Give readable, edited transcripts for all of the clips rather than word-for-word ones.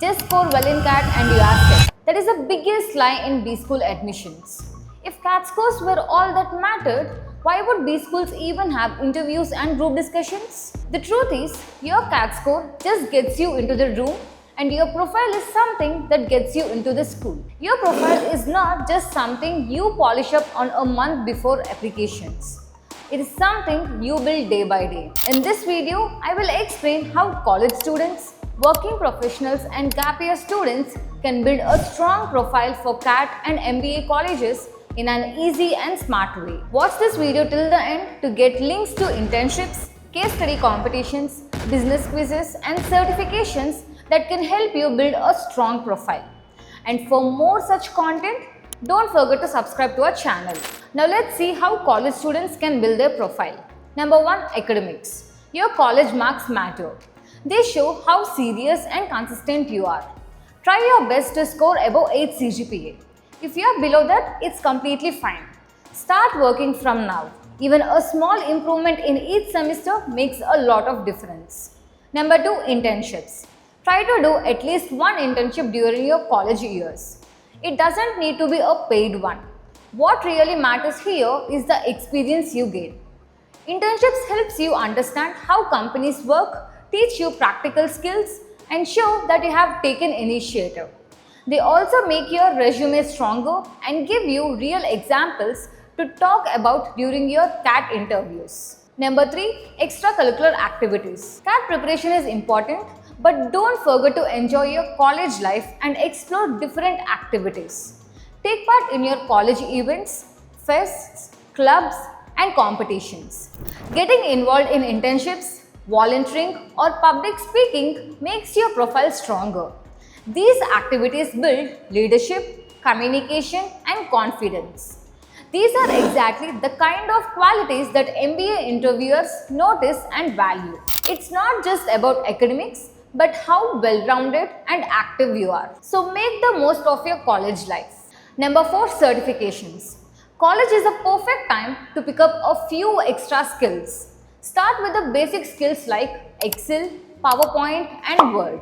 Just score well in CAT and you are set. That is the biggest lie in B school admissions. If CAT scores were all that mattered, why would B schools even have interviews and group discussions? The truth is, your CAT score just gets you into the room and your profile is something that gets you into the school. Your profile is not just something you polish up on a month before applications. It is something you build day by day. In this video, I will explain how college students, working professionals and gap year students can build a strong profile for CAT and MBA colleges in an easy and smart way. Watch this video till the end to get links to internships, case study competitions, business quizzes and certifications that can help you build a strong profile. And for more such content, don't forget to subscribe to our channel. Now let's see how college students can build their profile. Number 1. Academics. Your college marks matter. They show how serious and consistent you are. Try your best to score above 8 CGPA. If you are below that, it's completely fine. Start working from now. Even a small improvement in each semester makes a lot of difference. Number 2. Internships. Try to do at least one internship during your college years. It doesn't need to be a paid one. What really matters here is the experience you gain. Internships helps you understand how companies work, teach you practical skills, and show that you have taken initiative. They also make your resume stronger and give you real examples to talk about during your CAT interviews. Number 3. Extracurricular activities. CAT preparation is important, but don't forget to enjoy your college life and explore different activities. Take part in your college events, fests, clubs, and competitions. Getting involved in internships, volunteering, or public speaking makes your profile stronger. These activities build leadership, communication, and confidence. These are exactly the kind of qualities that MBA interviewers notice and value. It's not just about academics, but how well-rounded and active you are. So make the most of your college life. Number 4. Certifications. College is a perfect time to pick up a few extra skills. Start with the basic skills like Excel, PowerPoint, and Word.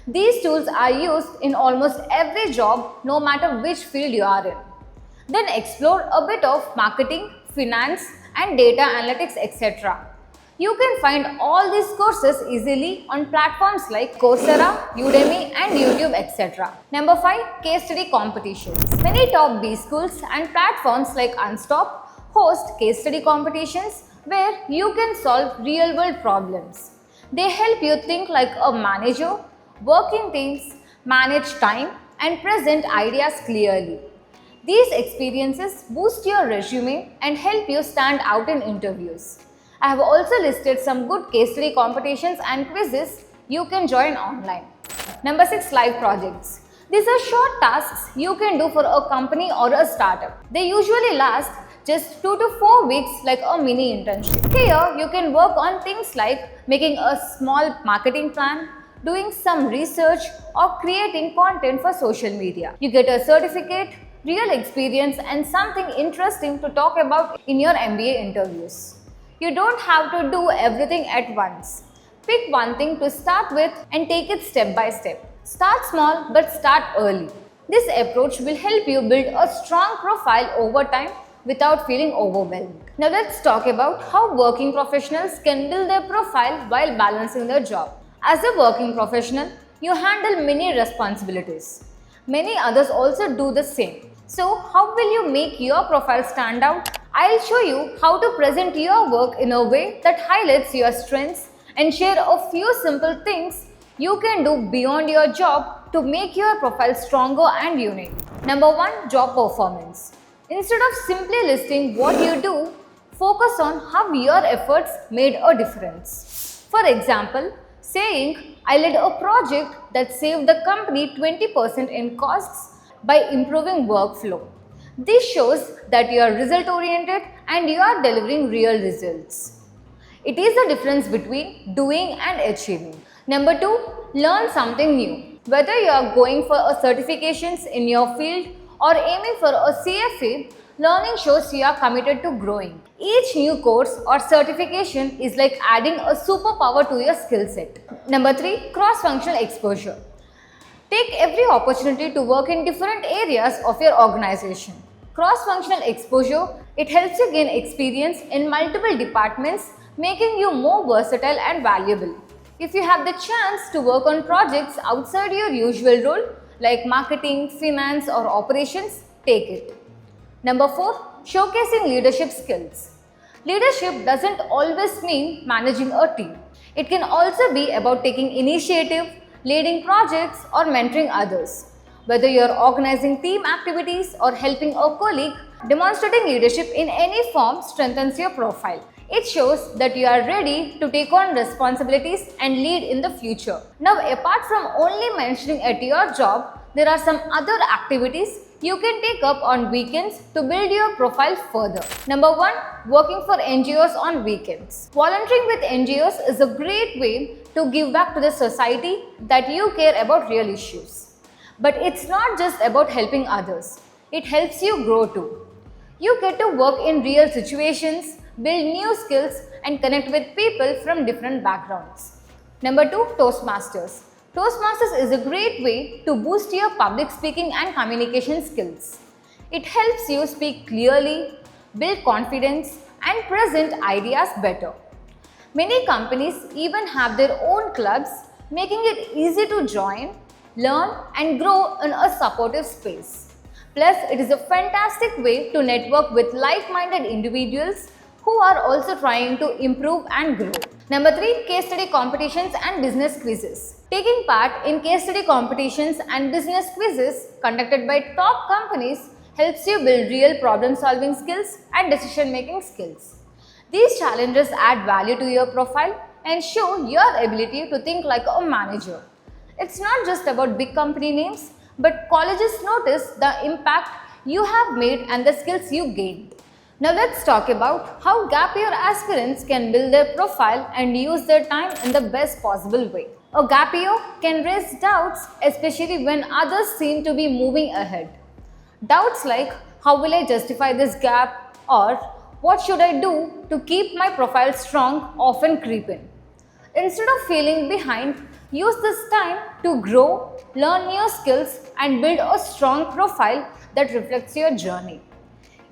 These tools are used in almost every job, no matter which field you are in. Then explore a bit of marketing, finance, and data analytics, etc. You can find all these courses easily on platforms like Coursera, Udemy, and YouTube, etc. Number 5. Case study competitions. Many top B schools and platforms like Unstop host case study competitions where you can solve real-world problems. They help you think like a manager, work in teams, manage time, and present ideas clearly. These experiences boost your resume and help you stand out in interviews. I have also listed some good case study competitions and quizzes you can join online. Number 6. Live projects. These are short tasks you can do for a company or a startup. They usually last just 2 to 4 weeks like a mini internship. Here you can work on things like making a small marketing plan, doing some research, or creating content for social media. You get a certificate, real experience, and something interesting to talk about in your MBA interviews. You don't have to do everything at once. Pick one thing to start with and take it step by step. Start small but start early. This approach will help you build a strong profile over time without feeling overwhelmed. Now let's talk about how working professionals can build their profile while balancing their job. As a working professional, you handle many responsibilities. Many others also do the same. So how will you make your profile stand out? I'll show you how to present your work in a way that highlights your strengths and share a few simple things you can do beyond your job to make your profile stronger and unique. Number 1. Job performance. Instead of simply listing what you do, focus on how your efforts made a difference. For example, saying, I led a project that saved the company 20% in costs by improving workflow. This shows that you are result-oriented and you are delivering real results. It is the difference between doing and achieving. Number 2. Learn something new. Whether you are going for a certifications in your field or aiming for a CFA, learning shows you are committed to growing. Each new course or certification is like adding a superpower to your skill set. Number 3. Cross-functional exposure. Take every opportunity to work in different areas of your organization. Cross-functional exposure, it helps you gain experience in multiple departments, making you more versatile and valuable. If you have the chance to work on projects outside your usual role, like marketing, finance or operations, take it. Number 4. Showcasing leadership skills. Leadership doesn't always mean managing a team. It can also be about taking initiative, leading projects or mentoring others. Whether you're organizing team activities or helping a colleague, demonstrating leadership in any form strengthens your profile. It shows that you are ready to take on responsibilities and lead in the future. Now, apart from only mentioning at your job, there are some other activities you can take up on weekends to build your profile further. Number 1. Working for NGOs on weekends. Volunteering with NGOs is a great way to give back to the society that you care about real issues. But it's not just about helping others. It helps you grow too. You get to work in real situations, build new skills and connect with people from different backgrounds. Number 2. Toastmasters. Toastmasters is a great way to boost your public speaking and communication skills. It helps you speak clearly, build confidence and present ideas better. Many companies even have their own clubs, making it easy to join, learn and grow in a supportive space. Plus, it is a fantastic way to network with like-minded individuals who are also trying to improve and grow. Number 3. Case study competitions and business quizzes. Taking part in case study competitions and business quizzes conducted by top companies helps you build real problem-solving skills and decision-making skills. These challenges add value to your profile and show your ability to think like a manager. It's not just about big company names, but colleges notice the impact you have made and the skills you gained. Now let's talk about how gap year aspirants can build their profile and use their time in the best possible way. A gap year can raise doubts, especially when others seem to be moving ahead. Doubts like, how will I justify this gap, or what should I do to keep my profile strong, often creep in. Instead of feeling behind, use this time to grow, learn new skills and build a strong profile that reflects your journey.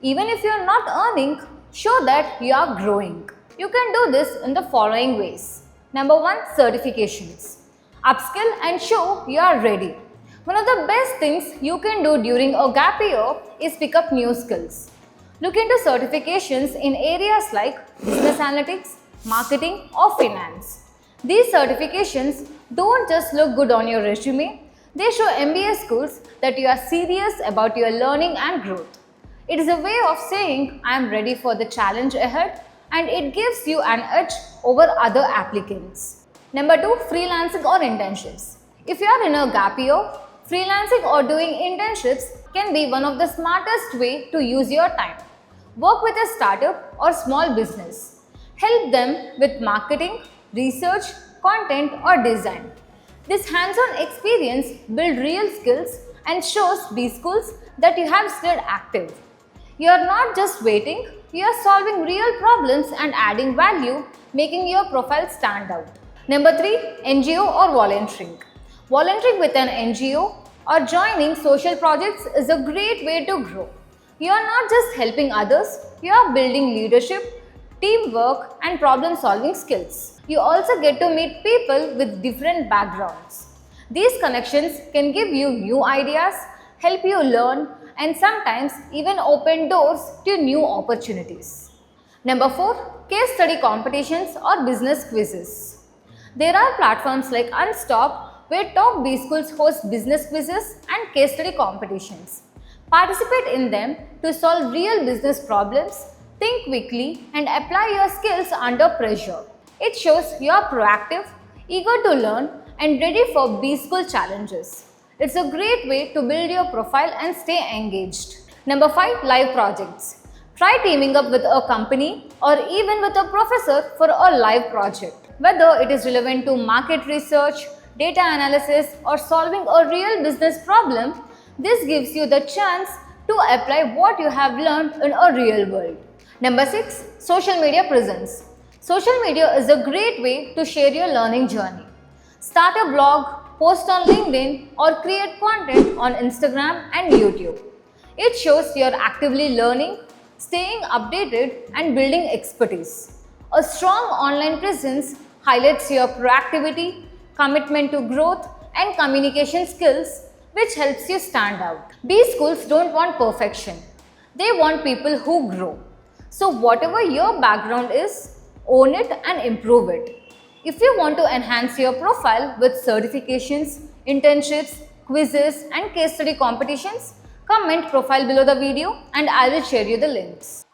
Even if you are not earning, show that you are growing. You can do this in the following ways. Number 1. Certifications. Upskill and show you are ready. One of the best things you can do during a gap year is pick up new skills. Look into certifications in areas like business analytics, marketing or finance. These certifications don't just look good on your resume, they show MBA schools that you are serious about your learning and growth. It is a way of saying I am ready for the challenge ahead, and it gives you an edge over other applicants. Number 2. Freelancing or internships. If you are in a gap year, freelancing or doing internships can be one of the smartest way to use your time. Work with a startup or small business. Help them with marketing, research, content or design. This hands-on experience builds real skills and shows B schools that you have stayed active. You are not just waiting, you are solving real problems and adding value, making your profile stand out. Number 3. NGO or volunteering. Volunteering with an NGO or joining social projects is a great way to grow. You are not just helping others, you are building leadership, teamwork and problem-solving skills. You also get to meet people with different backgrounds. These connections can give you new ideas, help you learn and sometimes even open doors to new opportunities. Number 4. Case study competitions or business quizzes. There are platforms like Unstop where top B schools host business quizzes and case study competitions. Participate in them to solve real business problems, think quickly and apply your skills under pressure. It shows you are proactive, eager to learn and ready for B school challenges. It's a great way to build your profile and stay engaged. Number 5. Live projects. Try teaming up with a company or even with a professor for a live project. Whether it is relevant to market research, data analysis or solving a real business problem, this gives you the chance to apply what you have learned in a real world. Number 6. Social media presence. Social media is a great way to share your learning journey. Start a blog, post on LinkedIn, or create content on Instagram and YouTube. It shows you're actively learning, staying updated, and building expertise. A strong online presence highlights your proactivity, commitment to growth, and communication skills, which helps you stand out. B schools don't want perfection. They want people who grow. So whatever your background is, own it and improve it. If you want to enhance your profile with certifications, internships, quizzes and case study competitions, comment profile below the video and I will share you the links.